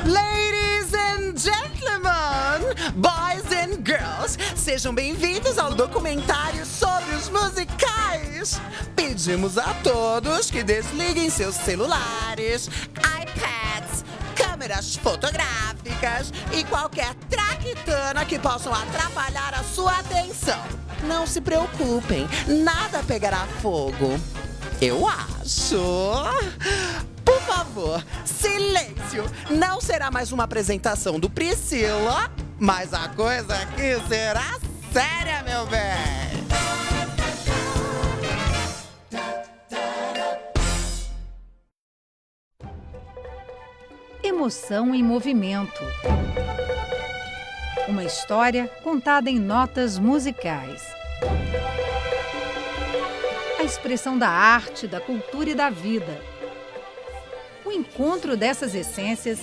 Ladies and gentlemen, boys and girls, sejam bem-vindos ao documentário sobre os musicais. Pedimos a todos que desliguem seus celulares, iPads, câmeras fotográficas e qualquer traquitana que possam atrapalhar a sua atenção. Não se preocupem, nada pegará fogo. Eu acho. Por favor, silêncio! Não será mais uma apresentação do Priscila, mas a coisa aqui será séria, meu bem! Emoção em movimento. Uma história contada em notas musicais. A expressão da arte, da cultura e da vida. O encontro dessas essências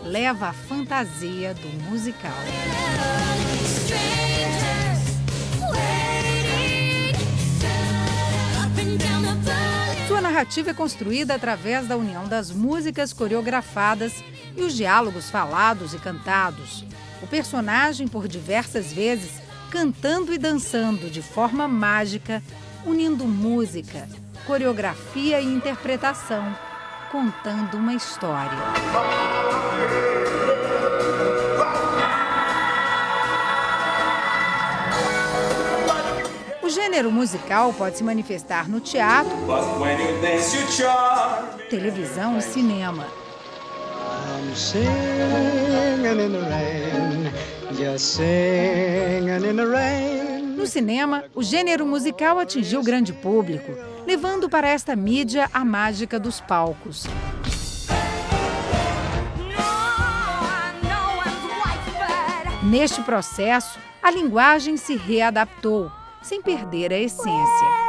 leva à fantasia do musical. Sua narrativa é construída através da união das músicas coreografadas e os diálogos falados e cantados. O personagem, por diversas vezes, cantando e dançando de forma mágica, unindo música, coreografia e interpretação, contando uma história. O gênero musical pode se manifestar no teatro, televisão e cinema. No cinema, o gênero musical atingiu grande público, levando para esta mídia a mágica dos palcos. Neste processo, a linguagem se readaptou, sem perder a essência.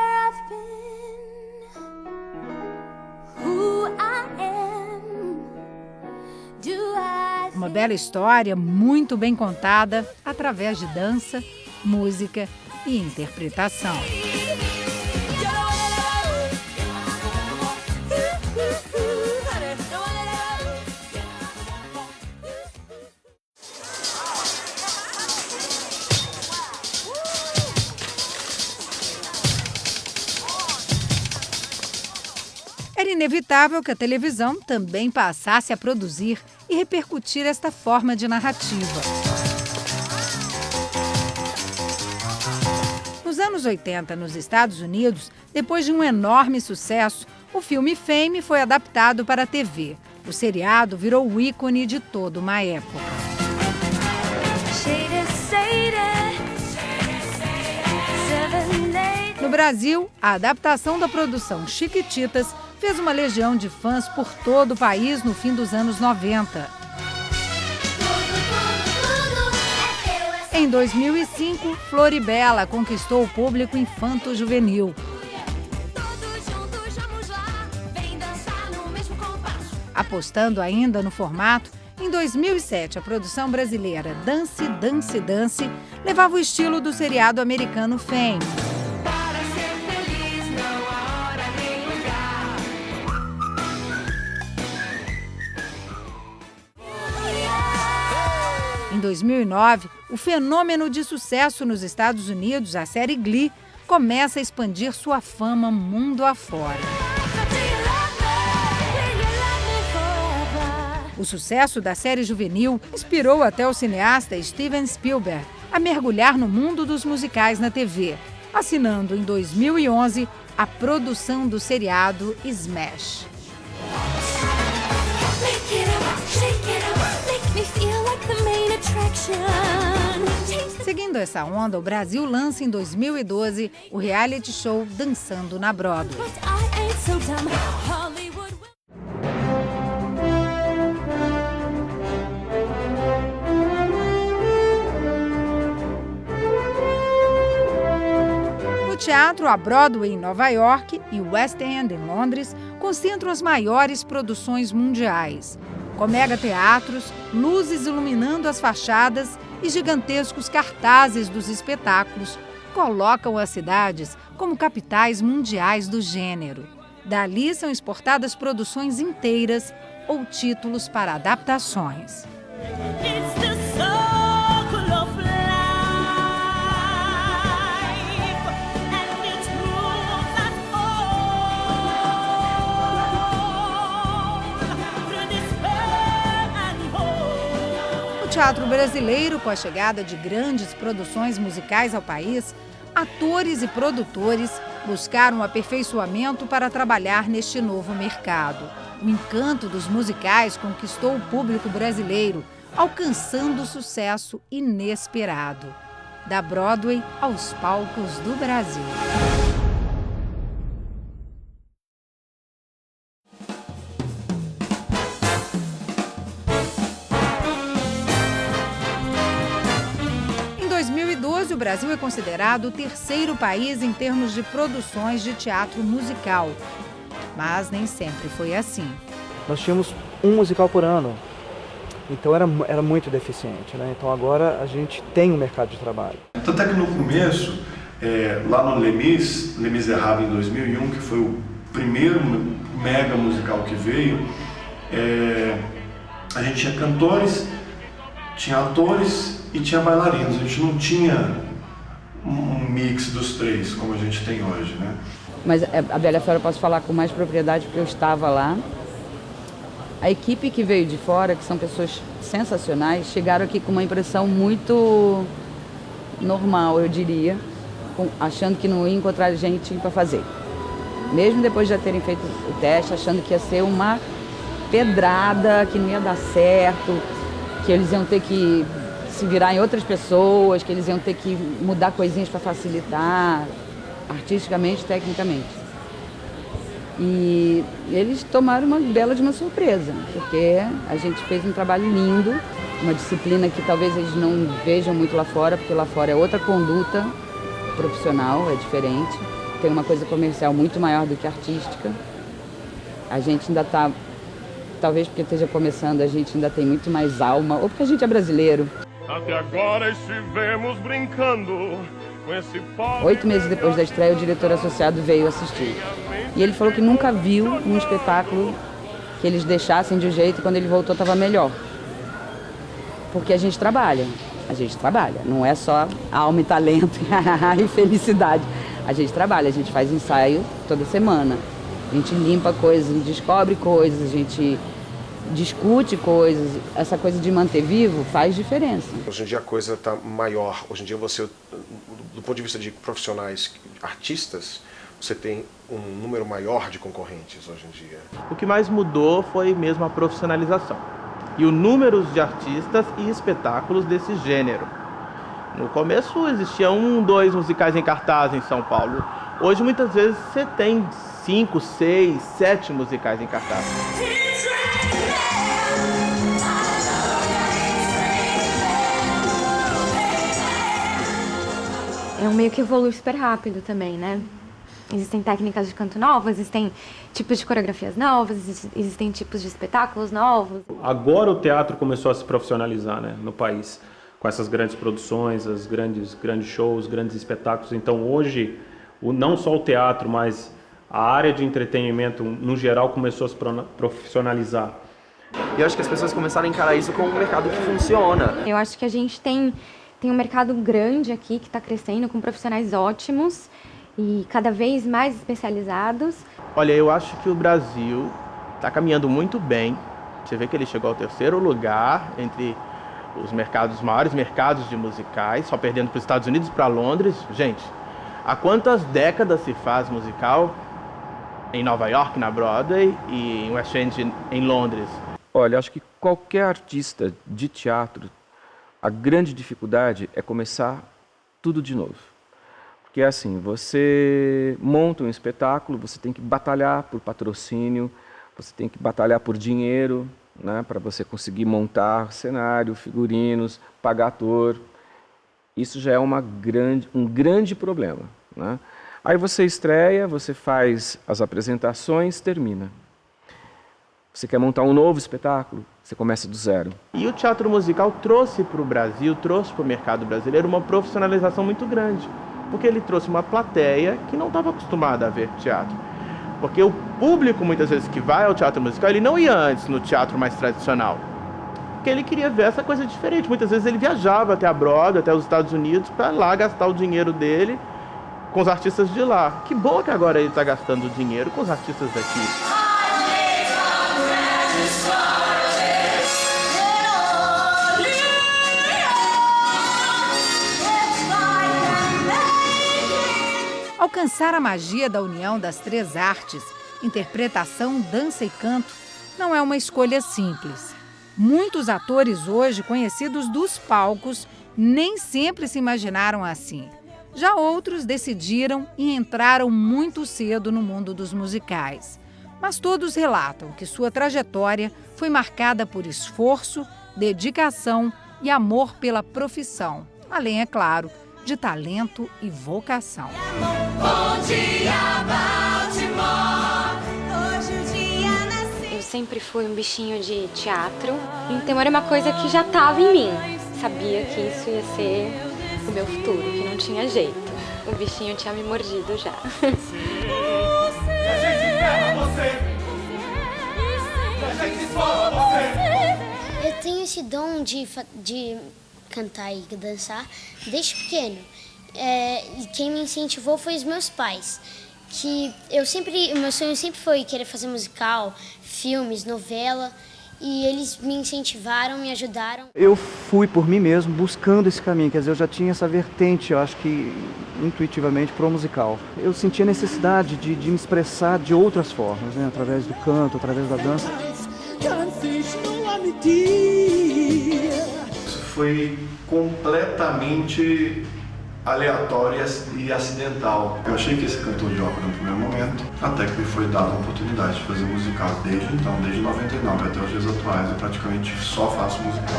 Uma bela história, muito bem contada, através de dança, música e interpretação. Era inevitável que a televisão também passasse a produzir e repercutir esta forma de narrativa. Nos anos 80, nos Estados Unidos, depois de um enorme sucesso, o filme Fame foi adaptado para a TV. O seriado virou o ícone de toda uma época. No Brasil, a adaptação da produção Chiquititas fez uma legião de fãs por todo o país no fim dos anos 90. Em 2005, Floribela conquistou o público infanto-juvenil. Apostando ainda no formato, em 2007, a produção brasileira Dance, Dance, Dance levava o estilo do seriado americano Fame. Em 2009, o fenômeno de sucesso nos Estados Unidos, a série Glee, começa a expandir sua fama mundo afora. O sucesso da série juvenil inspirou até o cineasta Steven Spielberg a mergulhar no mundo dos musicais na TV, assinando em 2011 a produção do seriado Smash. Seguindo essa onda, o Brasil lança em 2012 o reality show Dançando na Broadway. No teatro, a Broadway em Nova York e o West End em Londres concentram as maiores produções mundiais. Com megateatros, luzes iluminando as fachadas e gigantescos cartazes dos espetáculos, colocam as cidades como capitais mundiais do gênero. Dali são exportadas produções inteiras, ou títulos para adaptações. No teatro brasileiro, com a chegada de grandes produções musicais ao país, atores e produtores buscaram aperfeiçoamento para trabalhar neste novo mercado. O encanto dos musicais conquistou o público brasileiro, alcançando sucesso inesperado. Da Broadway aos palcos do Brasil. Em 2012, o Brasil é considerado o terceiro país em termos de produções de teatro musical. Mas nem sempre foi assim. Nós tínhamos um musical por ano, então era muito deficiente, né? Então agora a gente tem um mercado de trabalho. Tanto é que no começo, lá no Les Misérables em 2001, que foi o primeiro mega musical que veio, a gente tinha cantores, tinha atores e tinha bailarinos. A gente não tinha um mix dos três, como a gente tem hoje, né? Mas a Bela Fera eu posso falar com mais propriedade porque eu estava lá. A equipe que veio de fora, que são pessoas sensacionais, chegaram aqui com uma impressão muito normal, eu diria, achando que não ia encontrar gente para fazer. Mesmo depois de já terem feito o teste, achando que ia ser uma pedrada, que não ia dar certo, que eles iam ter que se virar em outras pessoas, que eles iam ter que mudar coisinhas para facilitar, artisticamente, tecnicamente. E eles tomaram uma bela de uma surpresa, porque a gente fez um trabalho lindo, uma disciplina que talvez eles não vejam muito lá fora, porque lá fora é outra conduta profissional, é diferente, tem uma coisa comercial muito maior do que artística. A gente ainda está, talvez porque esteja começando, a gente ainda tem muito mais alma, ou porque a gente é brasileiro. Até agora estivemos brincando com esse 8 meses depois da estreia, o diretor associado veio assistir. E ele falou que nunca viu um espetáculo que eles deixassem de um jeito e quando ele voltou estava melhor. Porque a gente trabalha, não é só alma e talento e felicidade. A gente trabalha, a gente faz ensaio toda semana. A gente limpa coisas, a gente descobre coisas, a gente discute coisas. Essa coisa de manter vivo faz diferença. Hoje em dia a coisa está maior. Hoje em dia você, do ponto de vista de profissionais, artistas, você tem um número maior de concorrentes hoje em dia. O que mais mudou foi mesmo a profissionalização e o número de artistas e espetáculos desse gênero. No começo existia 1, 2 musicais em cartaz em São Paulo. Hoje muitas vezes você tem 5, 6, 7 musicais em cartaz. É um meio que evolui super rápido também, né? Existem técnicas de canto novas, existem tipos de coreografias novas, existem tipos de espetáculos novos. Agora o teatro começou a se profissionalizar, né, no país, com essas grandes produções, as grandes shows, grandes espetáculos. Então hoje, não só o teatro, mas a área de entretenimento no geral começou a se profissionalizar. E eu acho que as pessoas começaram a encarar isso como um mercado que funciona. Eu acho que a gente tem um mercado grande aqui que está crescendo, com profissionais ótimos e cada vez mais especializados. Olha, eu acho que o Brasil está caminhando muito bem. Você vê que ele chegou ao 3º lugar entre os maiores mercados de musicais, só perdendo para os Estados Unidos e para Londres. Gente, há quantas décadas se faz musical em Nova York, na Broadway, e em West End, em Londres? Olha, acho que qualquer artista de teatro, a grande dificuldade é começar tudo de novo. Porque é assim, você monta um espetáculo, você tem que batalhar por patrocínio, você tem que batalhar por dinheiro, né, para você conseguir montar cenário, figurinos, pagar ator. Isso já é um grande problema, né? Aí você estreia, você faz as apresentações, termina. Você quer montar um novo espetáculo, você começa do zero. E o teatro musical trouxe para o Brasil, trouxe para o mercado brasileiro uma profissionalização muito grande. Porque ele trouxe uma plateia que não estava acostumada a ver teatro. Porque o público, muitas vezes, que vai ao teatro musical, ele não ia antes no teatro mais tradicional. Porque ele queria ver essa coisa diferente. Muitas vezes ele viajava até a Broadway, até os Estados Unidos, para lá gastar o dinheiro dele com os artistas de lá. Que bom que agora ele está gastando dinheiro com os artistas daqui. Alcançar a magia da união das três artes, interpretação, dança e canto, não é uma escolha simples. Muitos atores hoje conhecidos dos palcos nem sempre se imaginaram assim. Já outros decidiram e entraram muito cedo no mundo dos musicais. Mas todos relatam que sua trajetória foi marcada por esforço, dedicação e amor pela profissão, além, é claro, de talento e vocação. Bom dia, Baltimore. Hoje o dia nasceu. Eu sempre fui um bichinho de teatro, então era uma coisa que já estava em mim. Sabia que isso ia ser o meu futuro, que não tinha jeito. O bichinho tinha me mordido já. Eu tenho esse dom de cantar e dançar desde pequeno. Quem me incentivou foi os meus pais. Meu sonho sempre foi querer fazer musical, filmes, novela. E eles me incentivaram, me ajudaram. Eu fui por mim mesmo buscando esse caminho, quer dizer, eu já tinha essa vertente, eu acho que intuitivamente, pro musical. Eu sentia necessidade de me expressar de outras formas, né? Através do canto, através da dança. Isso foi completamente aleatório e acidental. Eu achei que ia ser cantor de ópera no primeiro momento, até que me foi dada a oportunidade de fazer musical. Desde então, desde 99 até os dias atuais, eu praticamente só faço musical.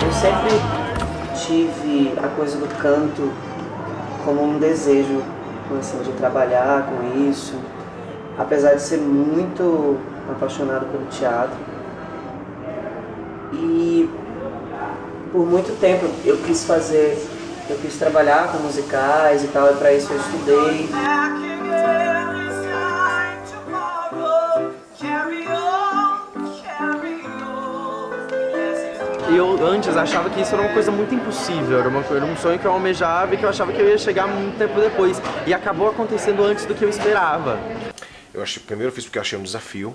Eu sempre tive a coisa do canto como um desejo, assim, de trabalhar com isso. Apesar de ser muito apaixonado pelo teatro. E por muito tempo eu quis trabalhar com musicais e tal, e para isso eu estudei. Eu antes achava que isso era uma coisa muito impossível, era um sonho que eu almejava e que eu achava que eu ia chegar muito tempo depois. E acabou acontecendo antes do que eu esperava. Primeiro eu fiz porque eu achei um desafio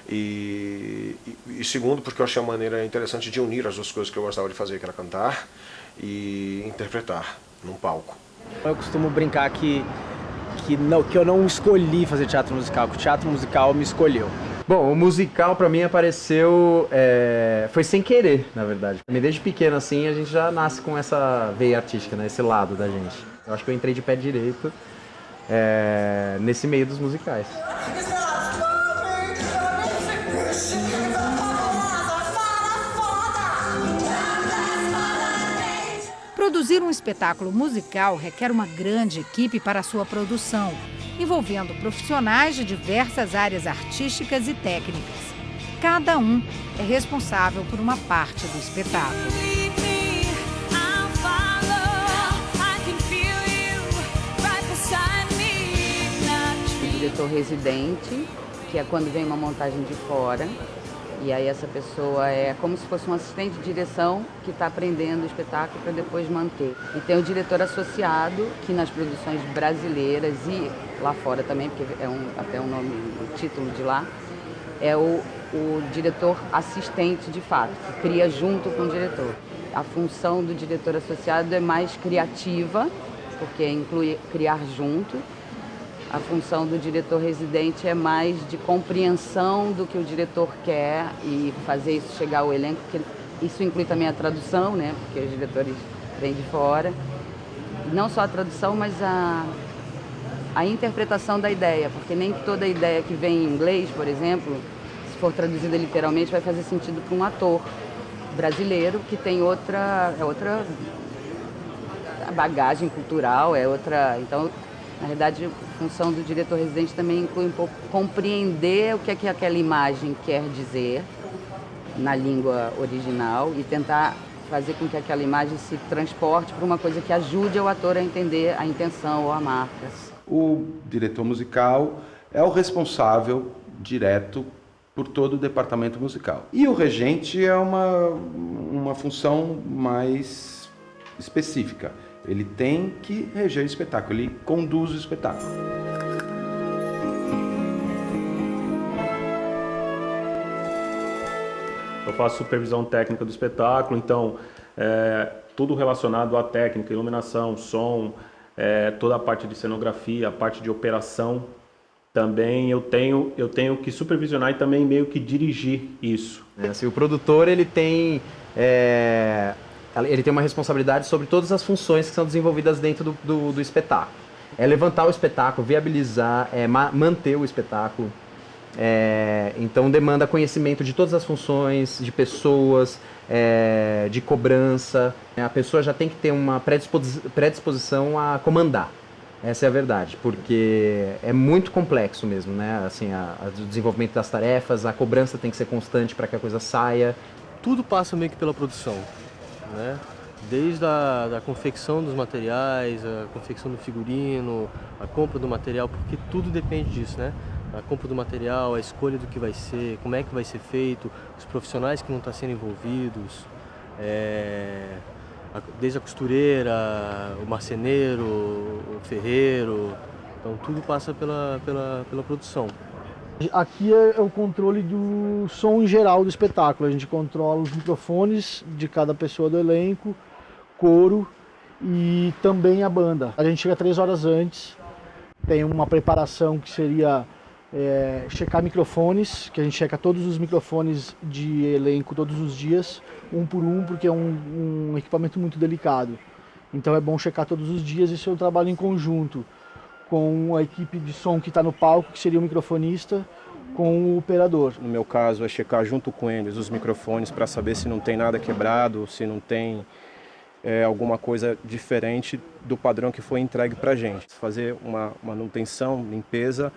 e segundo porque eu achei uma maneira interessante de unir as duas coisas que eu gostava de fazer, que era cantar e interpretar num palco. Eu costumo brincar que eu não escolhi fazer teatro musical, que o teatro musical me escolheu. Bom, o musical pra mim apareceu, foi sem querer, na verdade. Desde pequeno assim a gente já nasce com essa veia artística, né? Esse lado da gente. Eu acho que eu entrei de pé direito nesse meio dos musicais. Produzir um espetáculo musical requer uma grande equipe para a sua produção, envolvendo profissionais de diversas áreas artísticas e técnicas. Cada um é responsável por uma parte do espetáculo. Diretor residente, que é quando vem uma montagem de fora, e aí essa pessoa é como se fosse um assistente de direção que está aprendendo o espetáculo para depois manter. E tem o diretor associado, que nas produções brasileiras e lá fora também, porque é até o título de lá, é o diretor assistente de fato, que cria junto com o diretor. A função do diretor associado é mais criativa, porque inclui criar junto. A função do diretor residente é mais de compreensão do que o diretor quer e fazer isso chegar ao elenco, porque isso inclui também a tradução, né? Porque os diretores vêm de fora. E não só a tradução, mas a interpretação da ideia, porque nem toda ideia que vem em inglês, por exemplo, se for traduzida literalmente, vai fazer sentido para um ator brasileiro que tem outra bagagem cultural, então, na verdade, a função do diretor residente também inclui um pouco compreender o que é que aquela imagem quer dizer na língua original e tentar fazer com que aquela imagem se transporte para uma coisa que ajude o ator a entender a intenção ou a marca. O diretor musical é o responsável direto por todo o departamento musical. E o regente é uma função mais específica. Ele tem que reger o espetáculo, ele conduz o espetáculo. Eu faço supervisão técnica do espetáculo, então tudo relacionado à técnica, iluminação, som, toda a parte de cenografia, a parte de operação, também eu tenho que supervisionar e também meio que dirigir isso. Assim, o produtor ele tem uma responsabilidade sobre todas as funções que são desenvolvidas dentro do espetáculo. É levantar o espetáculo, viabilizar, manter o espetáculo. Então demanda conhecimento de todas as funções, de pessoas, de cobrança. A pessoa já tem que ter uma predisposição a comandar. Essa é a verdade, porque é muito complexo mesmo, né? Assim, o desenvolvimento das tarefas, a cobrança tem que ser constante para que a coisa saia. Tudo passa meio que pela produção, né? Desde a confecção dos materiais, a confecção do figurino, a compra do material, porque tudo depende disso, né? A compra do material, a escolha do que vai ser, como é que vai ser feito, os profissionais que vão estar sendo envolvidos, desde a costureira, o marceneiro, o ferreiro, então tudo passa pela produção. Aqui é o controle do som em geral do espetáculo, a gente controla os microfones de cada pessoa do elenco, coro e também a banda. A gente chega 3 horas antes, tem uma preparação que seria checar microfones, que a gente checa todos os microfones de elenco todos os dias, um por um, porque é um equipamento muito delicado. Então é bom checar todos os dias, isso é um trabalho em conjunto com a equipe de som que está no palco, que seria o microfonista, com o operador. No meu caso é checar junto com eles os microfones para saber se não tem nada quebrado, se não tem alguma coisa diferente do padrão que foi entregue para a gente. Fazer uma manutenção, limpeza,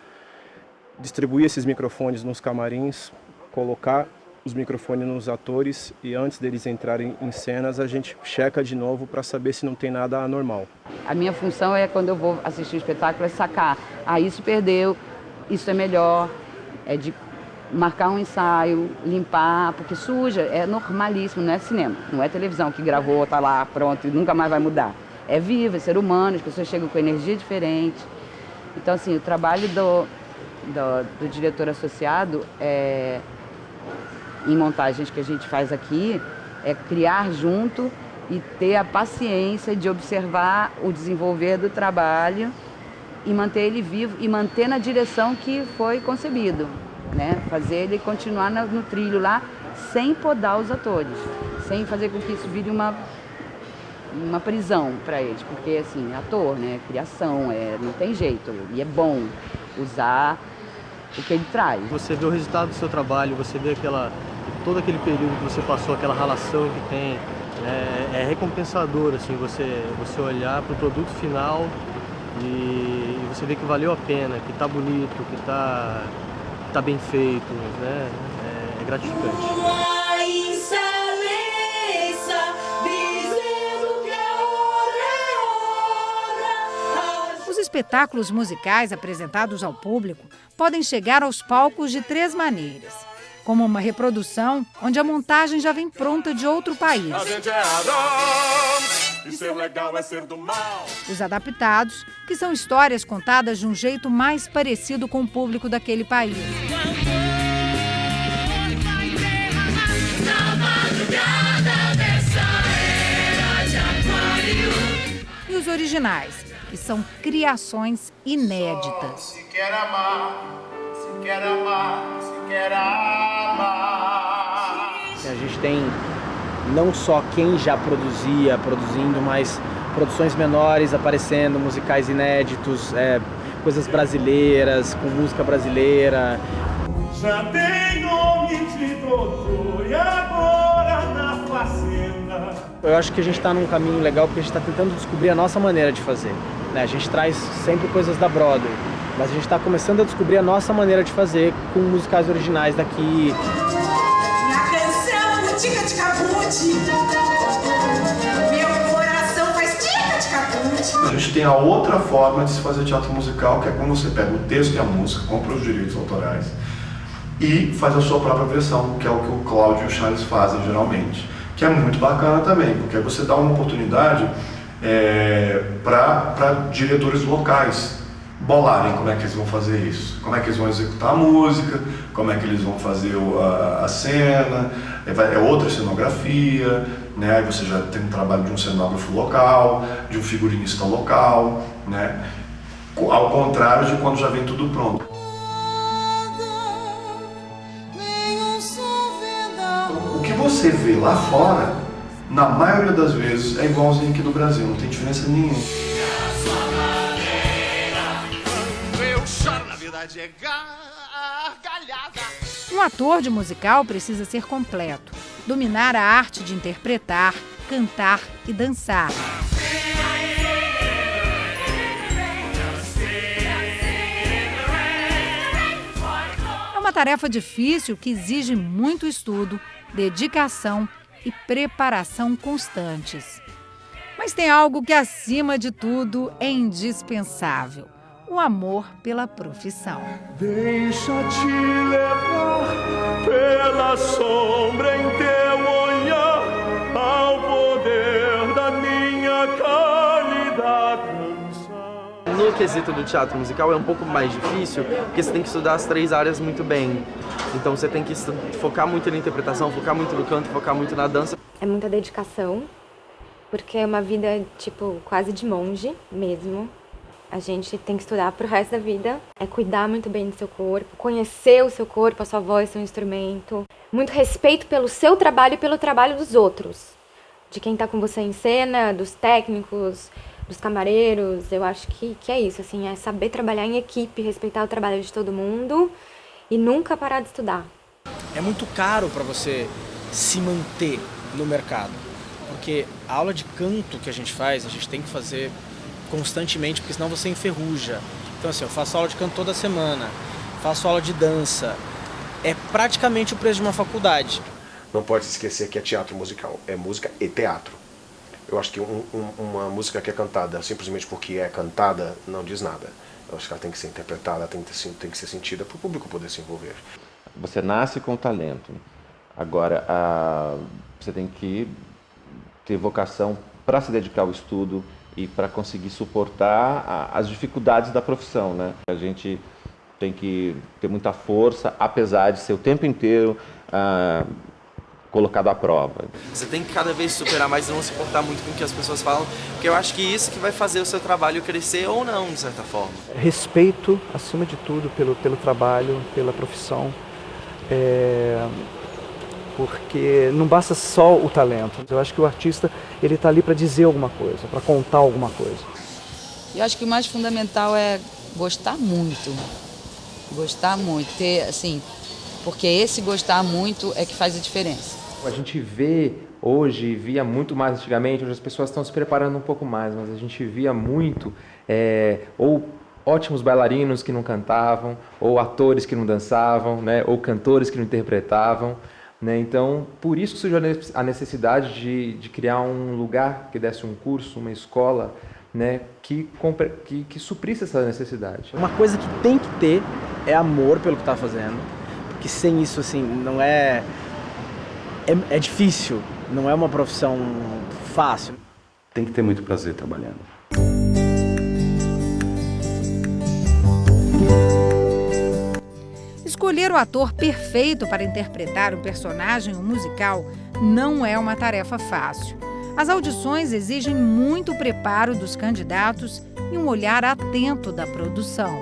distribuir esses microfones nos camarins, colocar os microfones nos atores e antes deles entrarem em cenas a gente checa de novo para saber se não tem nada anormal. A minha função quando eu vou assistir o espetáculo, sacar, isso perdeu, isso é melhor, de marcar um ensaio, limpar, porque suja, é normalíssimo, não é cinema, não é televisão que gravou, tá lá, pronto, e nunca mais vai mudar. É vivo, é ser humano, as pessoas chegam com energia diferente. Então, assim, o trabalho do diretor associado em montagens que a gente faz aqui é criar junto e ter a paciência de observar o desenvolver do trabalho e manter ele vivo e manter na direção que foi concebido, né? Fazer ele continuar no trilho lá sem podar os atores, sem fazer com que isso vire uma prisão para eles, porque assim, ator, né? Criação, não tem jeito, e é bom usar o que ele traz. Você vê o resultado do seu trabalho, você vê todo aquele período que você passou, aquela relação que tem, é recompensador assim, você olhar para o produto final e você vê que valeu a pena, que está bonito, que tá bem feito, né? É gratificante. Os espetáculos musicais apresentados ao público podem chegar aos palcos de 3 maneiras. Como uma reprodução, onde a montagem já vem pronta de outro país. Os adaptados, que são histórias contadas de um jeito mais parecido com o público daquele país. E os originais, que são criações inéditas. Se quer amar, se quer amar, se quer amar. A gente tem não só quem já produzindo, mas produções menores aparecendo, musicais inéditos, coisas brasileiras, com música brasileira. Já tem nome de doutor e agora na fazenda. Eu acho que a gente está num caminho legal porque a gente está tentando descobrir a nossa maneira de fazer. A gente traz sempre coisas da Broadway, mas a gente está começando a descobrir a nossa maneira de fazer com musicais originais daqui. Na canção Meu coração faz tica-tica-tica. A gente tem a outra forma de se fazer teatro musical, que é quando você pega o texto e a música, compra os direitos autorais e faz a sua própria versão, que é o que o Cláudio e o Charles fazem geralmente. Que é muito bacana também, porque aí você dá uma oportunidade para diretores locais bolarem como é que eles vão fazer isso, como é que eles vão executar a música, como é que eles vão fazer a cena, é outra cenografia, né? Aí você já tem um trabalho de um cenógrafo local, de um figurinista local, né? Ao contrário de quando já vem tudo pronto. O que você vê lá fora, na maioria das vezes, é igualzinho aqui no Brasil, não tem diferença nenhuma. Um ator de musical precisa ser completo, dominar a arte de interpretar, cantar e dançar. É uma tarefa difícil que exige muito estudo, dedicação e preparação constantes. Mas tem algo que, acima de tudo, é indispensável: o amor pela profissão. Deixa-te levar pela sombra em teu olhar, ao poder da minha cálida canção. No quesito do teatro musical é um pouco mais difícil, porque você tem que estudar as 3 áreas muito bem. Então você tem que focar muito na interpretação, focar muito no canto, focar muito na dança. É muita dedicação, porque é uma vida, tipo, quase de monge mesmo. A gente tem que estudar pro resto da vida, é cuidar muito bem do seu corpo, conhecer o seu corpo, a sua voz, seu instrumento. Muito respeito pelo seu trabalho e pelo trabalho dos outros. De quem tá com você em cena, dos técnicos, dos camareiros. Eu acho que é isso, assim, é saber trabalhar em equipe, respeitar o trabalho de todo mundo e nunca parar de estudar. É muito caro para você se manter no mercado, porque a aula de canto que a gente faz, a gente tem que fazer constantemente, porque senão você enferruja. Então assim, eu faço aula de canto toda semana, faço aula de dança, é praticamente o preço de uma faculdade. Não pode se esquecer que é teatro musical, é música e teatro. Eu acho que uma música que é cantada simplesmente porque é cantada não diz nada. Eu acho que ela tem que ser interpretada, tem que ser sentida para o público poder se envolver. Você nasce com talento. Agora, você tem que ter vocação para se dedicar ao estudo e para conseguir suportar as dificuldades da profissão, né? A gente tem que ter muita força, apesar de ser o tempo inteiro colocado à prova. Você tem que cada vez superar mais e não se importar muito com o que as pessoas falam, porque eu acho que isso que vai fazer o seu trabalho crescer ou não, de certa forma. Respeito, acima de tudo, pelo trabalho, pela profissão. Porque não basta só o talento. Eu acho que o artista ele está ali para dizer alguma coisa, para contar alguma coisa. Eu acho que o mais fundamental é gostar muito. Gostar muito, ter, assim, porque esse gostar muito é que faz a diferença. A gente vê hoje, via muito mais antigamente, hoje as pessoas estão se preparando um pouco mais, mas a gente via muito, ou ótimos bailarinos que não cantavam, ou atores que não dançavam, né, ou cantores que não interpretavam. Né? Então, por isso surgiu a necessidade de criar um lugar que desse um curso, uma escola, né, que suprisse essa necessidade. Uma coisa que tem que ter é amor pelo que está fazendo, porque sem isso, assim, não é difícil, não é uma profissão fácil. Tem que ter muito prazer trabalhando. Escolher o ator perfeito para interpretar um personagem ou musical não é uma tarefa fácil. As audições exigem muito preparo dos candidatos e um olhar atento da produção.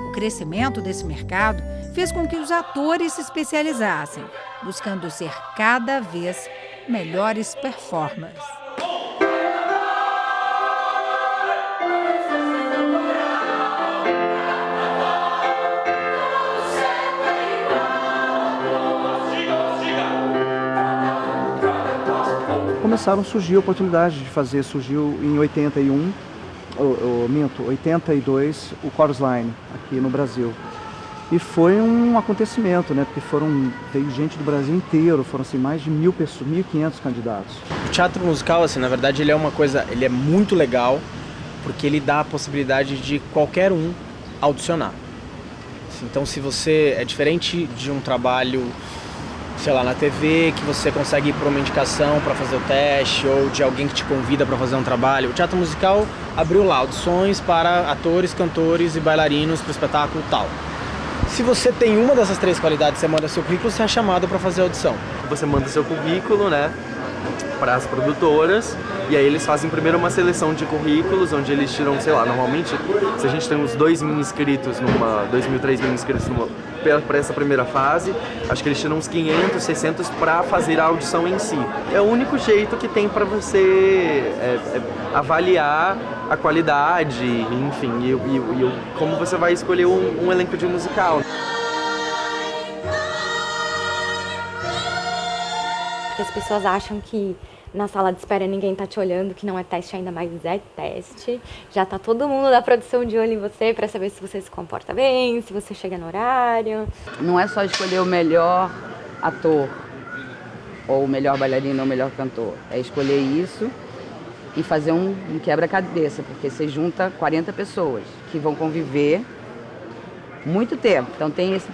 O crescimento desse mercado fez com que os atores se especializassem, buscando ser cada vez melhores performers. Começaram a surgir a oportunidade de fazer, surgiu em 82, o Chorus Line, aqui no Brasil. E foi um acontecimento, né? Porque veio gente do Brasil inteiro, foram assim, mais de 1.000 pessoas, 1.500 candidatos. O teatro musical, assim, na verdade, ele é muito legal, porque ele dá a possibilidade de qualquer um audicionar. Então, se você é diferente de um trabalho, sei lá, na TV, que você consegue ir para uma indicação para fazer o teste, ou de alguém que te convida para fazer um trabalho, o teatro musical abriu lá audições para atores, cantores e bailarinos para o espetáculo tal. Se você tem uma dessas 3 qualidades, você manda seu currículo, você é chamado para fazer a audição. Você manda seu currículo, né, para as produtoras, e aí eles fazem primeiro uma seleção de currículos, onde eles tiram, sei lá, normalmente, se a gente tem uns 2.000 inscritos 2.000, 3.000 inscritos para essa primeira fase, acho que eles tiram uns 500, 600 para fazer a audição em si. É o único jeito que tem para você avaliar a qualidade, enfim, e como você vai escolher um elenco de musical. Porque as pessoas acham que na sala de espera ninguém tá te olhando, que não é teste, ainda mais é teste. Já tá todo mundo da produção de olho em você para saber se você se comporta bem, se você chega no horário. Não é só escolher o melhor ator, ou o melhor bailarino, ou o melhor cantor. É escolher isso e fazer um quebra-cabeça, porque você junta 40 pessoas que vão conviver muito tempo. Então tem esse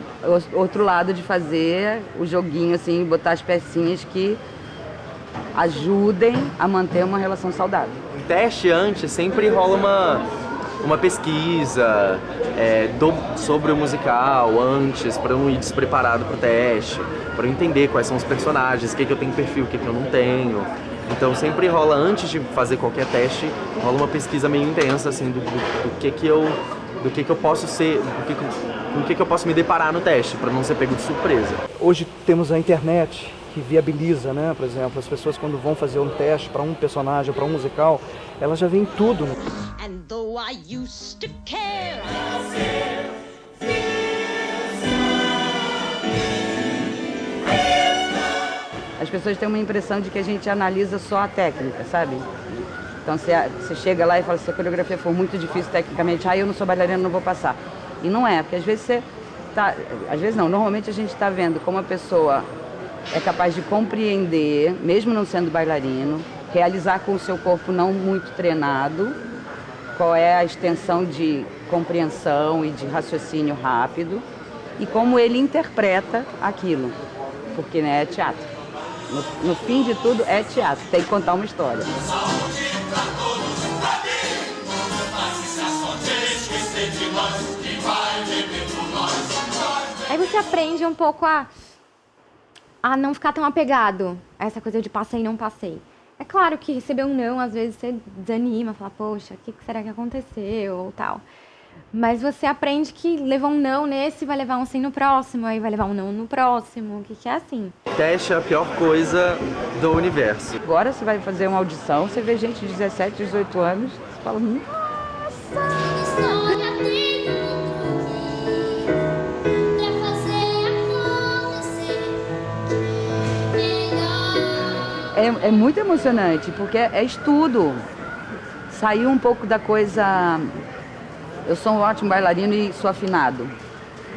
outro lado de fazer o joguinho, assim, botar as pecinhas que ajudem a manter uma relação saudável. Em teste antes sempre rola uma pesquisa sobre o musical antes, para eu não ir despreparado pro teste, para eu entender quais são os personagens, o que eu tenho perfil, o que eu não tenho. Então sempre rola, antes de fazer qualquer teste, rola uma pesquisa meio intensa, assim, do que eu posso ser, com o que eu posso me deparar no teste, para não ser pego de surpresa. Hoje temos a internet, que viabiliza, né? Por exemplo, as pessoas quando vão fazer um teste para um personagem, para um musical, elas já veem tudo. As pessoas têm uma impressão de que a gente analisa só a técnica, sabe? Então você chega lá e fala, se a coreografia for muito difícil tecnicamente, eu não sou bailarina, não vou passar. E não é, porque às vezes normalmente a gente está vendo como a pessoa é capaz de compreender, mesmo não sendo bailarino, realizar com o seu corpo não muito treinado, qual é a extensão de compreensão e de raciocínio rápido e como ele interpreta aquilo, porque, né, é teatro. No fim de tudo é teatro, tem que contar uma história. Aí você aprende um pouco a não ficar tão apegado a essa coisa de passei e não passei. É claro que receber um não, às vezes você desanima, fala, poxa, o que será que aconteceu ou tal. Mas você aprende que levou um não nesse, vai levar um sim no próximo, aí vai levar um não no próximo, que é assim. Teste é a pior coisa do universo. Agora você vai fazer uma audição, você vê gente de 17, 18 anos, você fala, nossa! É muito emocionante, porque é estudo. Saiu um pouco da coisa... Eu sou um ótimo bailarino e sou afinado.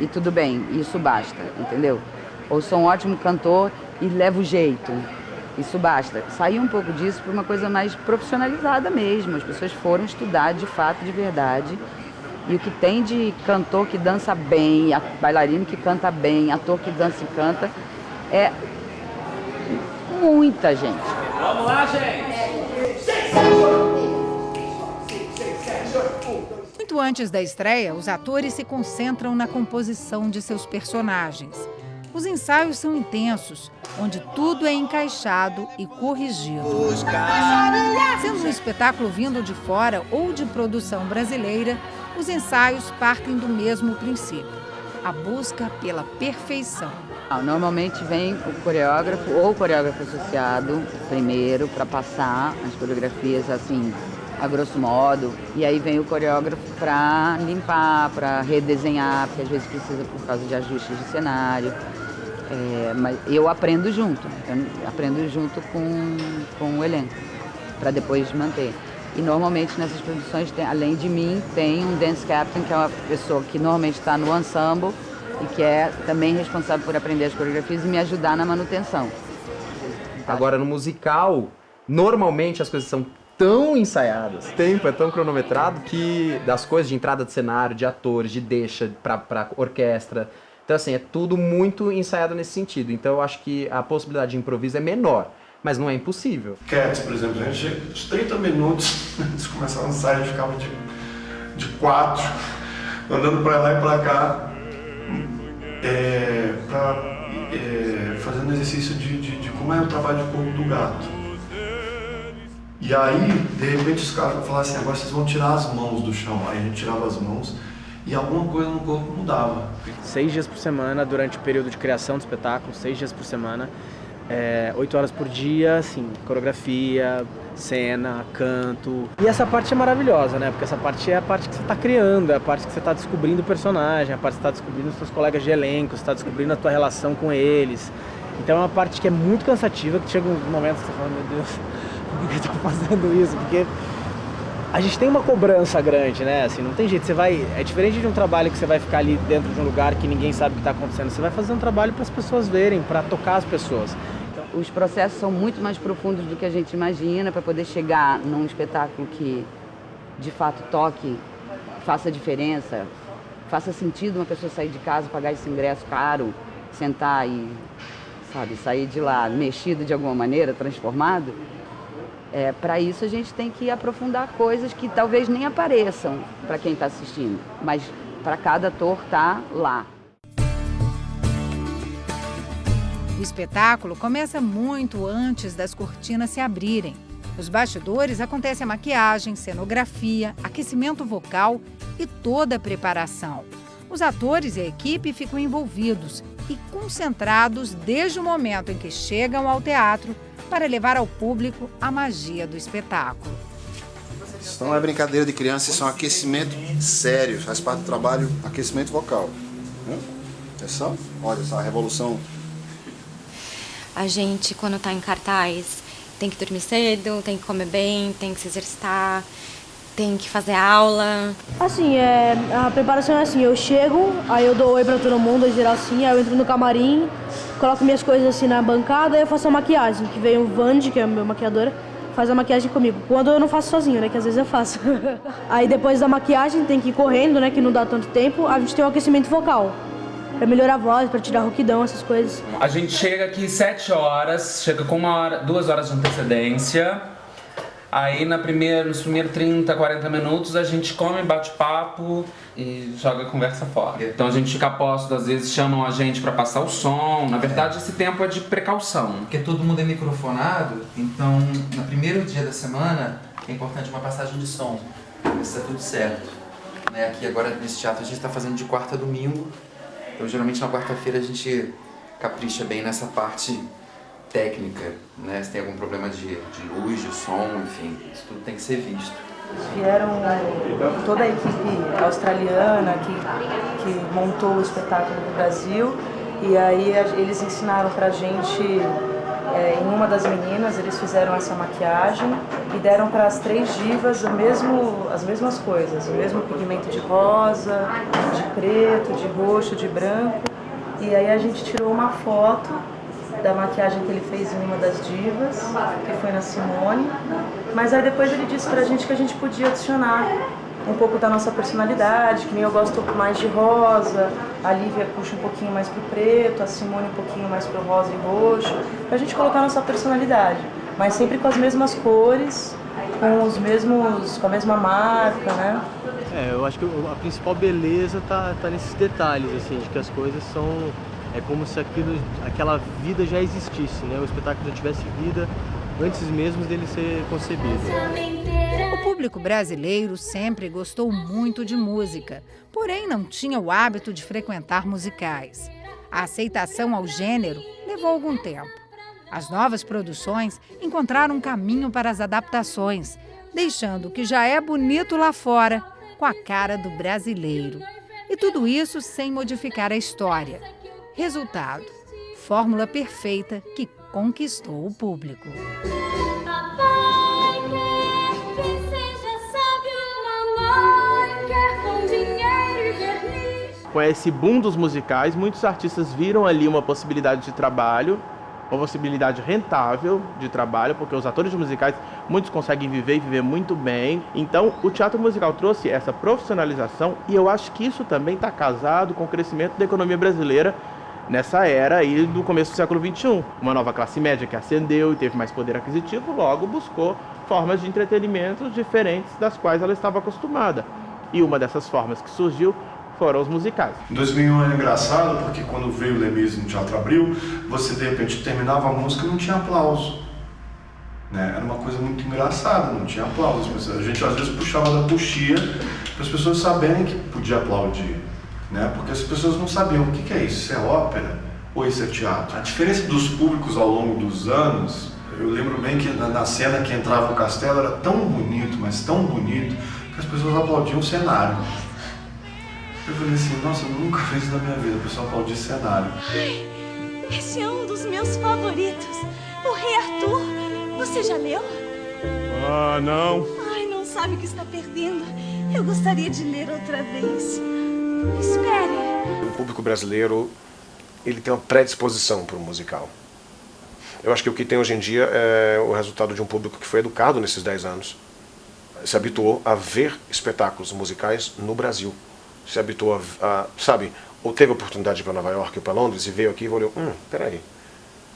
E tudo bem, isso basta, entendeu? Ou sou um ótimo cantor e levo jeito. Isso basta. Saiu um pouco disso para uma coisa mais profissionalizada mesmo. As pessoas foram estudar de fato, de verdade. E o que tem de cantor que dança bem, bailarino que canta bem, ator que dança e canta, é muita gente. Vamos lá, gente! Muito antes da estreia, os atores se concentram na composição de seus personagens. Os ensaios são intensos, onde tudo é encaixado e corrigido. Sendo um espetáculo vindo de fora ou de produção brasileira, os ensaios partem do mesmo princípio: a busca pela perfeição. Normalmente vem o coreógrafo ou o coreógrafo associado primeiro para passar as coreografias assim, a grosso modo, e aí vem o coreógrafo para limpar, para redesenhar, porque às vezes precisa por causa de ajustes de cenário. Mas eu aprendo junto com o elenco, para depois manter. E normalmente nessas produções, além de mim, tem um dance captain, que é uma pessoa que normalmente está no ensemble, e que é também responsável por aprender as coreografias e me ajudar na manutenção. Agora, no musical, normalmente as coisas são tão ensaiadas, o tempo é tão cronometrado que das coisas de entrada de cenário, de atores, de deixa pra orquestra. Então, assim, é tudo muito ensaiado nesse sentido. Então, eu acho que a possibilidade de improviso é menor, mas não é impossível. Cats, por exemplo, a gente chega uns 30 minutos antes de começar o ensaio, a gente ficava de 4, andando pra lá e pra cá, fazendo exercício de como é o trabalho de corpo do gato. E aí, de repente, os caras vão falar assim, agora vocês vão tirar as mãos do chão. Aí a gente tirava as mãos e alguma coisa no corpo mudava. 6 dias por semana, durante o período de criação do espetáculo, 6 dias por semana, 8 horas por dia, assim, coreografia, cena, canto. E essa parte é maravilhosa, né? Porque essa parte é a parte que você está criando, é a parte que você está descobrindo o personagem, a parte que você está descobrindo os seus colegas de elenco, você está descobrindo a tua relação com eles. Então é uma parte que é muito cansativa, que chega um momento que você fala, meu Deus, por que eu estou fazendo isso? Porque a gente tem uma cobrança grande, né? Assim, não tem jeito, é diferente de um trabalho que você vai ficar ali dentro de um lugar que ninguém sabe o que está acontecendo. Você vai fazer um trabalho para as pessoas verem, para tocar as pessoas. Os processos são muito mais profundos do que a gente imagina para poder chegar num espetáculo que, de fato, toque, faça diferença, faça sentido uma pessoa sair de casa, pagar esse ingresso caro, sentar e, sabe, sair de lá mexido de alguma maneira, transformado. Para isso a gente tem que aprofundar coisas que talvez nem apareçam para quem está assistindo, mas para cada ator tá lá. O espetáculo começa muito antes das cortinas se abrirem. Nos bastidores acontece a maquiagem, cenografia, aquecimento vocal e toda a preparação. Os atores e a equipe ficam envolvidos e concentrados desde o momento em que chegam ao teatro para levar ao público a magia do espetáculo. Isso não é brincadeira de criança, isso é um aquecimento sério, faz parte do trabalho, aquecimento vocal. Atenção, olha só a revolução. A gente, quando tá em cartaz, tem que dormir cedo, tem que comer bem, tem que se exercitar, tem que fazer aula. Assim, a preparação é assim, eu chego, aí eu dou oi pra todo mundo, em geral assim, aí eu entro no camarim, coloco minhas coisas assim na bancada, aí eu faço a maquiagem, que vem o Vande, que é a minha maquiadora, faz a maquiagem comigo. Quando eu não faço sozinho, né, que às vezes eu faço. Aí depois da maquiagem tem que ir correndo, né, que não dá tanto tempo, a gente tem um aquecimento vocal. Pra melhorar a voz, pra tirar rouquidão, essas coisas. A gente chega aqui 7 horas, chega com 2 horas de antecedência. Aí nos primeiros 30, 40 minutos a gente come, bate papo e joga a conversa fora. Então a gente fica a posto, às vezes chamam a gente pra passar o som. Na verdade esse tempo é de precaução. Porque todo mundo é microfonado, então no primeiro dia da semana é importante uma passagem de som, pra ver se tá tudo certo. Aqui agora nesse teatro a gente tá fazendo de quarta a domingo. Então, geralmente na quarta-feira a gente capricha bem nessa parte técnica, né? Se tem algum problema de luz, de som, enfim, isso tudo tem que ser visto. Vieram toda a equipe australiana que montou o espetáculo no Brasil e aí eles ensinaram pra gente, em uma das meninas, eles fizeram essa maquiagem e deram para as 3 divas as mesmas coisas, o mesmo pigmento de rosa, de preto, de roxo, de branco. E aí a gente tirou uma foto da maquiagem que ele fez em uma das divas, que foi na Simone. Mas aí depois ele disse pra gente que a gente podia adicionar um pouco da nossa personalidade, que nem eu gosto mais de rosa, a Lívia puxa um pouquinho mais pro preto, a Simone um pouquinho mais pro rosa e roxo, pra gente colocar a nossa personalidade, mas sempre com as mesmas cores, com a mesma marca, né? Eu acho que a principal beleza tá nesses detalhes, assim, de que as coisas são... É como se aquela vida já existisse, né? O espetáculo já tivesse vida antes mesmo dele ser concebido. O público brasileiro sempre gostou muito de música, porém não tinha o hábito de frequentar musicais. A aceitação ao gênero levou algum tempo. As novas produções encontraram um caminho para as adaptações, deixando o que já é bonito lá fora com a cara do brasileiro. E tudo isso sem modificar a história. Resultado: fórmula perfeita que conquistou o público. Com esse boom dos musicais, muitos artistas viram ali uma possibilidade de trabalho, uma possibilidade rentável de trabalho, porque os atores de musicais, muitos conseguem viver e viver muito bem. Então, o teatro musical trouxe essa profissionalização e eu acho que isso também está casado com o crescimento da economia brasileira nessa era aí do começo do século XXI. Uma nova classe média que ascendeu e teve mais poder aquisitivo, logo buscou formas de entretenimento diferentes das quais ela estava acostumada. E uma dessas formas que surgiu foram os musicais. Em 2001 era engraçado porque quando veio o Les Mis no Teatro Abril, você de repente terminava a música e não tinha aplauso. Né? Era uma coisa muito engraçada, não tinha aplauso. A gente às vezes puxava da coxia para as pessoas saberem que podia aplaudir. Né? Porque as pessoas não sabiam o que é isso, isso é ópera ou isso é teatro. A diferença dos públicos ao longo dos anos, eu lembro bem que na cena que entrava no castelo era tão bonito, mas tão bonito, que as pessoas aplaudiam o cenário. Eu falei assim, nossa, eu nunca fiz isso na minha vida, o pessoal aplaudia cenário. Ai, esse é um dos meus favoritos, o Rei Arthur. Você já leu? Ah, não. Ai, não sabe o que está perdendo. Eu gostaria de ler outra vez. Espere. O público brasileiro, ele tem uma predisposição para o musical. Eu acho que o que tem hoje em dia é o resultado de um público que foi educado nesses 10 anos. Se habituou a ver espetáculos musicais no Brasil. Se habituou sabe, ou teve a oportunidade de ir para Nova York ou para Londres e veio aqui e olhou, peraí,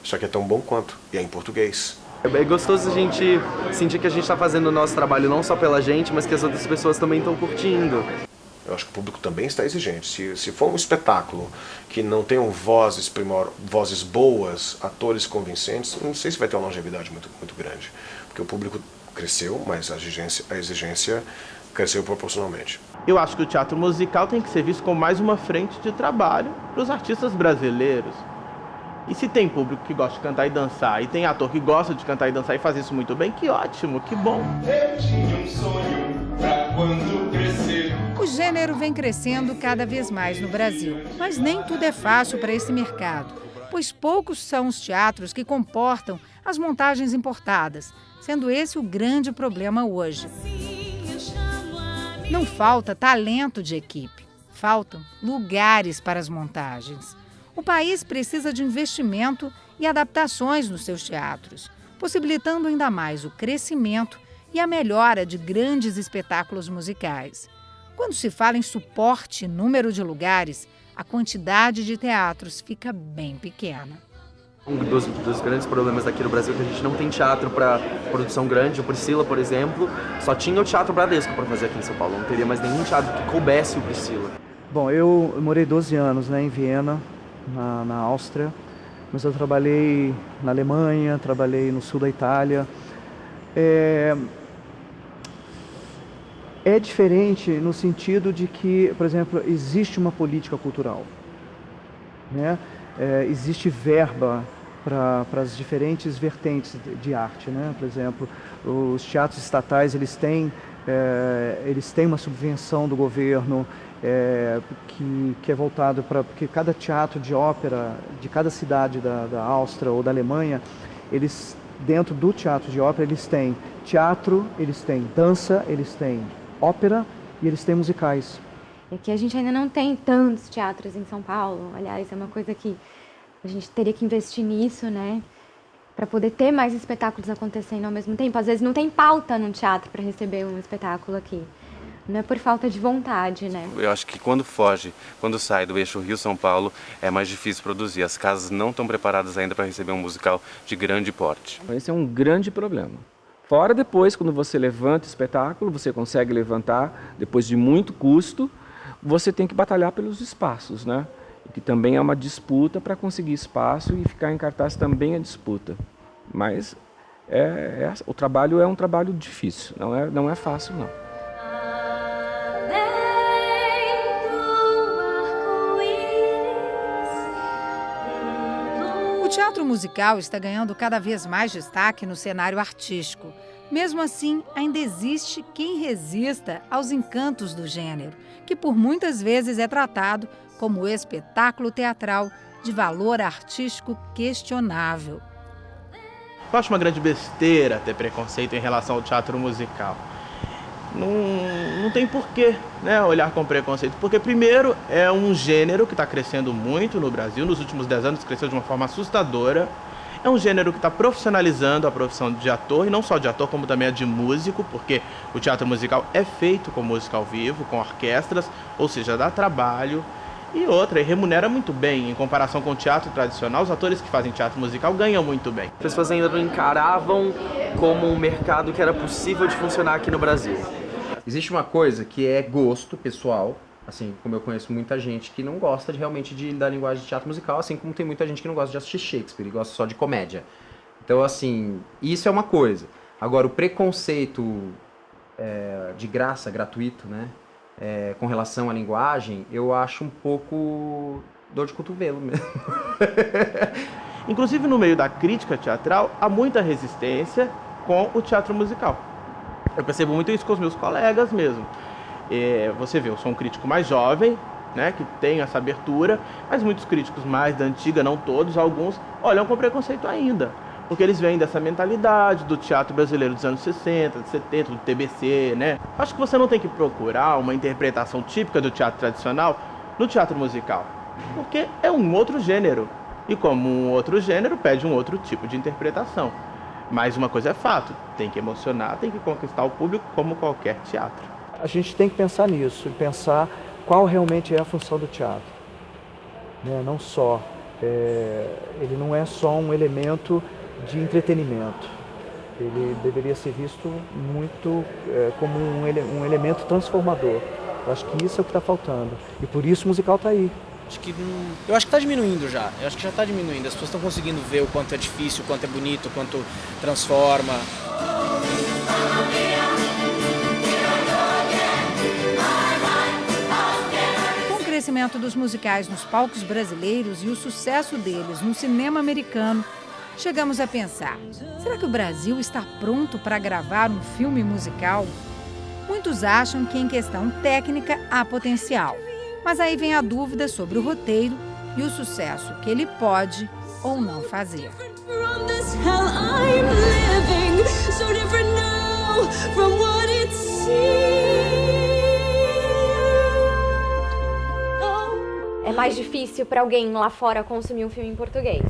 isso aqui é tão bom quanto, e é em português. É gostoso a gente sentir que a gente está fazendo o nosso trabalho não só pela gente, mas que as outras pessoas também estão curtindo. Eu acho que o público também está exigente. Se for um espetáculo que não tenham vozes boas, atores convincentes, não sei se vai ter uma longevidade muito grande. Porque o público cresceu, mas a exigência cresceu proporcionalmente. Eu acho que o teatro musical tem que ser visto como mais uma frente de trabalho para os artistas brasileiros. E se tem público que gosta de cantar e dançar, e tem ator que gosta de cantar e dançar e faz isso muito bem, que ótimo, que bom. Eu tinha um sonho pra quando crescer. O gênero vem crescendo cada vez mais no Brasil, mas nem tudo é fácil para esse mercado, pois poucos são os teatros que comportam as montagens importadas, sendo esse o grande problema hoje. Não falta talento de equipe, faltam lugares para as montagens. O país precisa de investimento e adaptações nos seus teatros, possibilitando ainda mais o crescimento e a melhora de grandes espetáculos musicais. Quando se fala em suporte e número de lugares, a quantidade de teatros fica bem pequena. Um dos grandes problemas aqui no Brasil é que a gente não tem teatro para produção grande. O Priscila, por exemplo, só tinha o Teatro Bradesco para fazer aqui em São Paulo. Não teria mais nenhum teatro que coubesse o Priscila. Bom, eu morei 12 anos, né, em Viena, na Áustria, mas eu trabalhei na Alemanha, trabalhei no sul da Itália. É diferente no sentido de que, por exemplo, existe uma política cultural, né? Existe verba para as diferentes vertentes de arte, né? Por exemplo, os teatros estatais eles têm uma subvenção do governo que é voltado para porque cada teatro de ópera de cada cidade da Áustria ou da Alemanha, eles dentro do teatro de ópera eles têm teatro, eles têm dança, eles têm ópera e eles têm musicais. É que a gente ainda não tem tantos teatros em São Paulo. Aliás, é uma coisa que a gente teria que investir nisso, né? Para poder ter mais espetáculos acontecendo ao mesmo tempo. Às vezes não tem pauta no teatro para receber um espetáculo aqui. Não é por falta de vontade, né? Eu acho que quando sai do eixo Rio-São Paulo, é mais difícil produzir. As casas não estão preparadas ainda para receber um musical de grande porte. Esse é um grande problema. Fora depois, quando você levanta o espetáculo, você consegue levantar, depois de muito custo, você tem que batalhar pelos espaços, né? Que também é uma disputa para conseguir espaço e ficar em cartaz também é disputa. Mas o trabalho é um trabalho difícil, não é fácil, não. O teatro musical está ganhando cada vez mais destaque no cenário artístico. Mesmo assim, ainda existe quem resista aos encantos do gênero, que por muitas vezes é tratado como espetáculo teatral de valor artístico questionável. Eu acho uma grande besteira ter preconceito em relação ao teatro musical. não tem porquê, né, olhar com preconceito, porque primeiro é um gênero que está crescendo muito no Brasil, nos últimos 10 anos cresceu de uma forma assustadora, é um gênero que está profissionalizando a profissão de ator, e não só de ator, como também a de músico, porque o teatro musical é feito com música ao vivo, com orquestras, ou seja, dá trabalho. E outra, remunera muito bem, em comparação com o teatro tradicional, os atores que fazem teatro musical ganham muito bem. As pessoas ainda não encaravam como um mercado que era possível de funcionar aqui no Brasil. Existe uma coisa que é gosto pessoal, assim, como eu conheço muita gente que não gosta realmente da linguagem de teatro musical, assim como tem muita gente que não gosta de assistir Shakespeare e gosta só de comédia. Então, assim, isso é uma coisa. Agora, o preconceito de graça, gratuito, né, com relação à linguagem, eu acho um pouco dor de cotovelo mesmo. Inclusive, no meio da crítica teatral, há muita resistência com o teatro musical. Eu percebo muito isso com os meus colegas mesmo. Você vê, eu sou um crítico mais jovem, né, que tem essa abertura, mas muitos críticos mais da antiga, não todos, alguns, olham com preconceito ainda. Porque eles vêm dessa mentalidade do teatro brasileiro dos anos 60, 70, do TBC, né? Acho que você não tem que procurar uma interpretação típica do teatro tradicional no teatro musical, porque é um outro gênero. E como um outro gênero, pede um outro tipo de interpretação. Mas uma coisa é fato, tem que emocionar, tem que conquistar o público como qualquer teatro. A gente tem que pensar nisso, e pensar qual realmente é a função do teatro. Né? Não só, ele não é só um elemento de entretenimento. Ele deveria ser visto muito como um elemento transformador. Eu acho que isso é o que está faltando. E por isso o musical está aí. Eu acho que está diminuindo já. Eu acho que já está diminuindo. As pessoas estão conseguindo ver o quanto é difícil, o quanto é bonito, o quanto transforma. Com o crescimento dos musicais nos palcos brasileiros e o sucesso deles no cinema americano, chegamos a pensar, será que o Brasil está pronto para gravar um filme musical? Muitos acham que em questão técnica há potencial, mas aí vem a dúvida sobre o roteiro e o sucesso que ele pode ou não fazer. É mais difícil para alguém lá fora consumir um filme em português.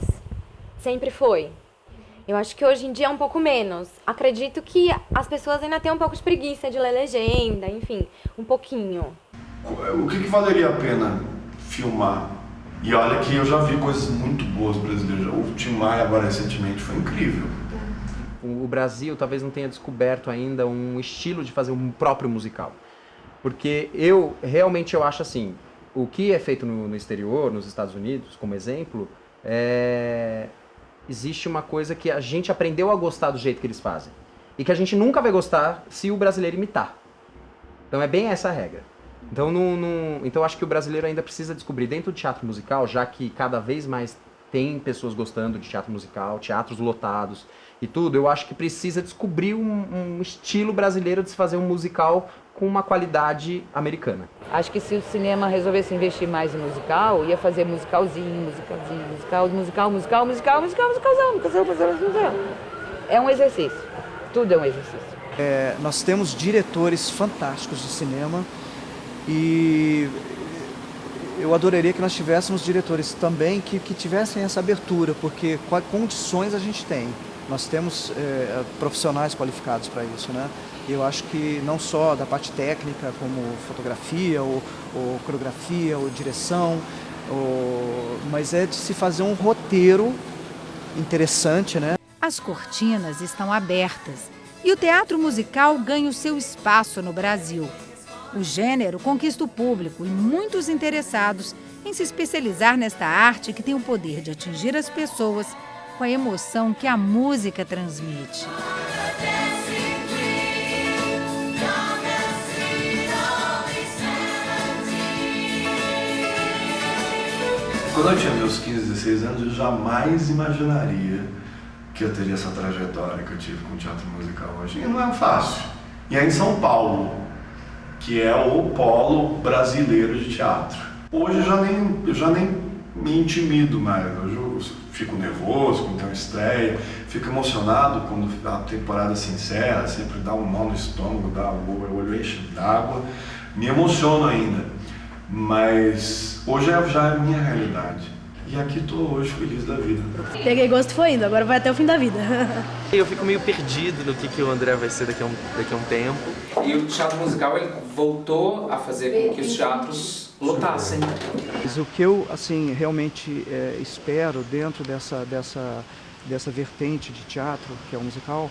Sempre foi. Eu acho que hoje em dia é um pouco menos. Acredito que as pessoas ainda têm um pouco de preguiça de ler legenda, enfim, um pouquinho. O que valeria a pena filmar? E olha que eu já vi coisas muito boas brasileiras. O Tim Maia agora recentemente foi incrível. O Brasil talvez não tenha descoberto ainda um estilo de fazer um próprio musical. Porque eu acho assim, o que é feito no exterior, nos Estados Unidos, como exemplo, existe uma coisa que a gente aprendeu a gostar do jeito que eles fazem. E que a gente nunca vai gostar se o brasileiro imitar. Então é bem essa a regra. Então, então acho que o brasileiro ainda precisa descobrir dentro do teatro musical, já que cada vez mais tem pessoas gostando de teatro musical, teatros lotados e tudo, eu acho que precisa descobrir um estilo brasileiro de se fazer um musical com uma qualidade americana. Acho que se o cinema resolvesse investir mais em musical, ia fazer musicalzinho. É um exercício. Tudo é um exercício. Nós temos diretores fantásticos de cinema e eu adoraria que nós tivéssemos diretores também que tivessem essa abertura, porque quais condições a gente tem. Nós temos profissionais qualificados para isso, né? Eu acho que não só da parte técnica, como fotografia, ou coreografia, ou direção, mas é de se fazer um roteiro interessante, né? As cortinas estão abertas e o teatro musical ganha o seu espaço no Brasil. O gênero conquista o público e muitos interessados em se especializar nesta arte que tem o poder de atingir as pessoas com a emoção que a música transmite. Quando eu tinha meus 15, 16 anos, eu jamais imaginaria que eu teria essa trajetória que eu tive com o teatro musical hoje. E não é fácil. E é em São Paulo, que é o polo brasileiro de teatro. Hoje eu já nem me intimido mais. Hoje eu fico nervoso quando tem uma estreia, fico emocionado quando a temporada se encerra, sempre dá um nó no estômago, o olho enche d'água, me emociono ainda, mas hoje já é a minha realidade. E aqui estou hoje feliz da vida. Peguei gosto e foi indo, agora vai até o fim da vida. Eu fico meio perdido no que o André vai ser daqui a um tempo. E o teatro musical ele voltou a fazer com que os teatros lotassem. Mas o que eu assim, realmente espero dentro dessa vertente de teatro, que é o musical,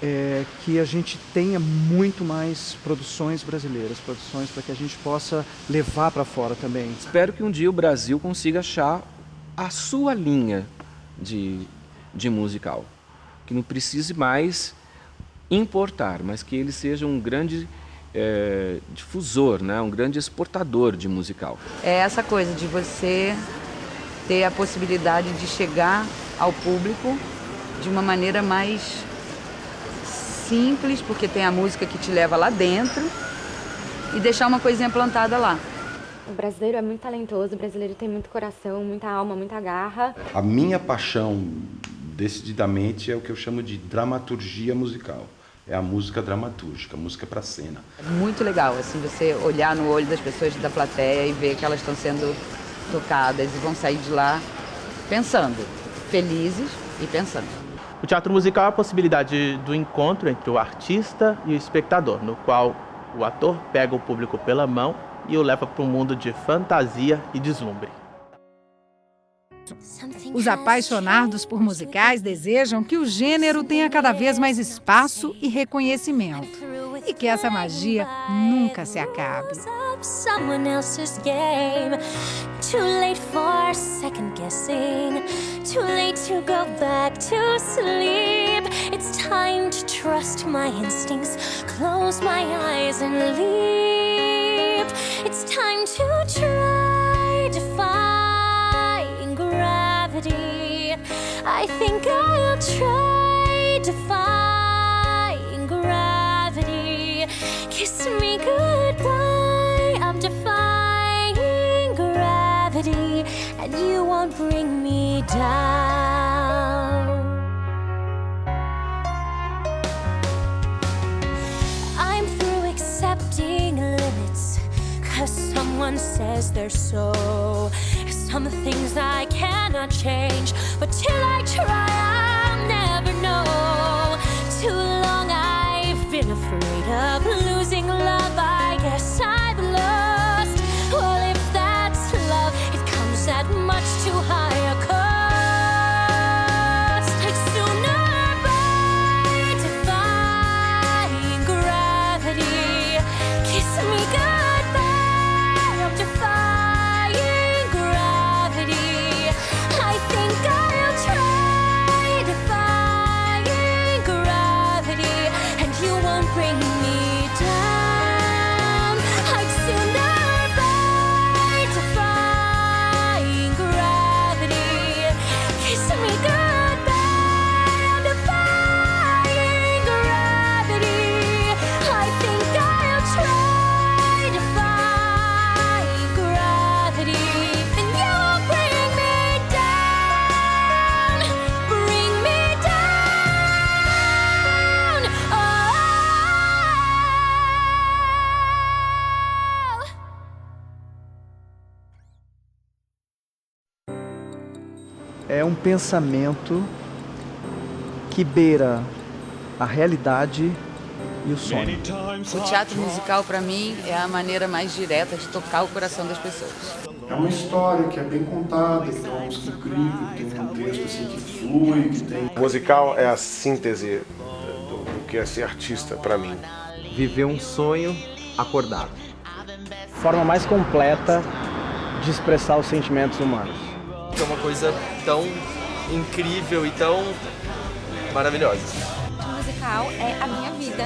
é que a gente tenha muito mais produções brasileiras, produções para que a gente possa levar para fora também. Espero que um dia o Brasil consiga achar a sua linha de musical, que não precise mais importar, mas que ele seja um grande difusor, né? Um grande exportador de musical. É essa coisa de você ter a possibilidade de chegar ao público de uma maneira mais simples, porque tem a música que te leva lá dentro, e deixar uma coisinha plantada lá. O brasileiro é muito talentoso, o brasileiro tem muito coração, muita alma, muita garra. A minha paixão, decididamente, é o que eu chamo de dramaturgia musical. É a música dramatúrgica, a música para cena. É muito legal, assim, você olhar no olho das pessoas da plateia e ver que elas estão sendo tocadas e vão sair de lá pensando, felizes e pensando. O teatro musical é a possibilidade do encontro entre o artista e o espectador, no qual o ator pega o público pela mão e o leva para um mundo de fantasia e deslumbre. Os apaixonados por musicais desejam que o gênero tenha cada vez mais espaço e reconhecimento, e que essa magia nunca se acabe. Someone else's game. Too late for second guessing. Too late to go back to sleep. It's time to trust my instincts. Close my eyes and leap. It's time to try defying gravity. I think I'll try defying gravity. Kiss me goodbye. I'm defying gravity, and you won't bring me down. I'm through accepting limits, 'cause someone says they're so. Some things I cannot change, but till I try, I'll never know. Too long I've been afraid of losing love. I guess I've lost. Well, if that's love, it comes at much too high a cost. I'd sooner by defying gravity. Kiss me goodbye. I'm defying gravity. I think I'll try defying gravity, and you won't bring me down. I'd sooner by defying gravity. Kiss me goodbye. I'm defying gravity. I think I'll try defying gravity, and you won't bring me down. Bring me down. Oh. É um pensamento que beira a realidade e o sonho. O teatro musical, para mim, é a maneira mais direta de tocar o coração das pessoas. É uma história que é bem contada, que tem uma música incrível, que tem um texto assim que flui, que tem... O musical é a síntese do que é ser artista para mim. Viver um sonho acordado. Forma mais completa de expressar os sentimentos humanos. É uma coisa tão incrível e tão maravilhosa. O musical é a minha vida.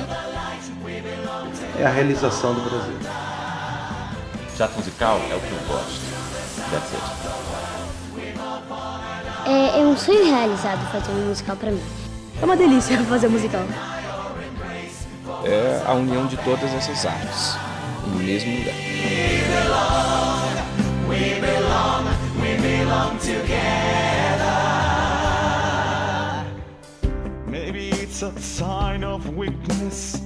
É a realização do Brasil. Teatro musical é o que eu gosto. That's it. É um sonho realizado fazer um musical pra mim. É uma delícia fazer musical. É a união de todas essas artes no mesmo lugar. We belong together. a sign of weakness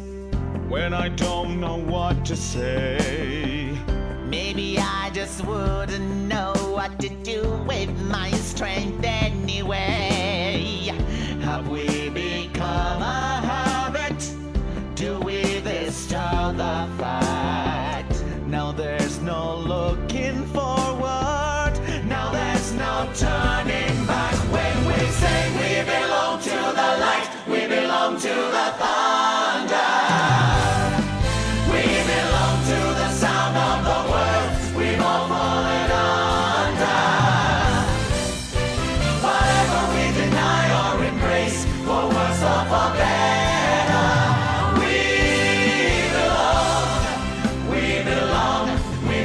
when I don't know what to say. Maybe I just wouldn't know what to do with my strength anyway. Have we become a habit? Do we start the fight? Now there's no looking forward. Now there's no turning back. When we say we belong to the light, we belong to the thunder. We belong to the sound of the words we've all fallen under. Whatever we deny or embrace, for worse or for better, we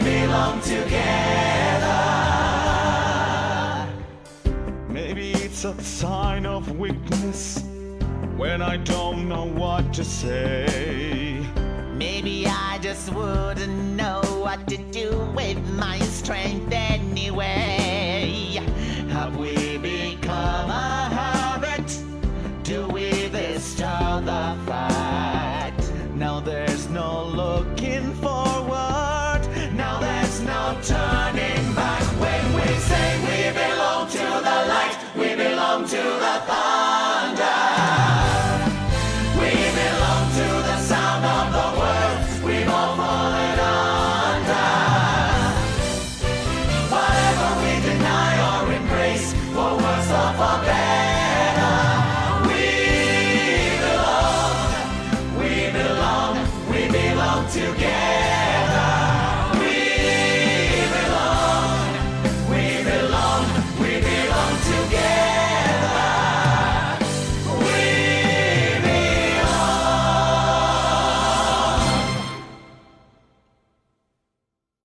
belong together. Maybe it's a sign of weakness when I don't know what to say. Maybe I just wouldn't know what to do with my strength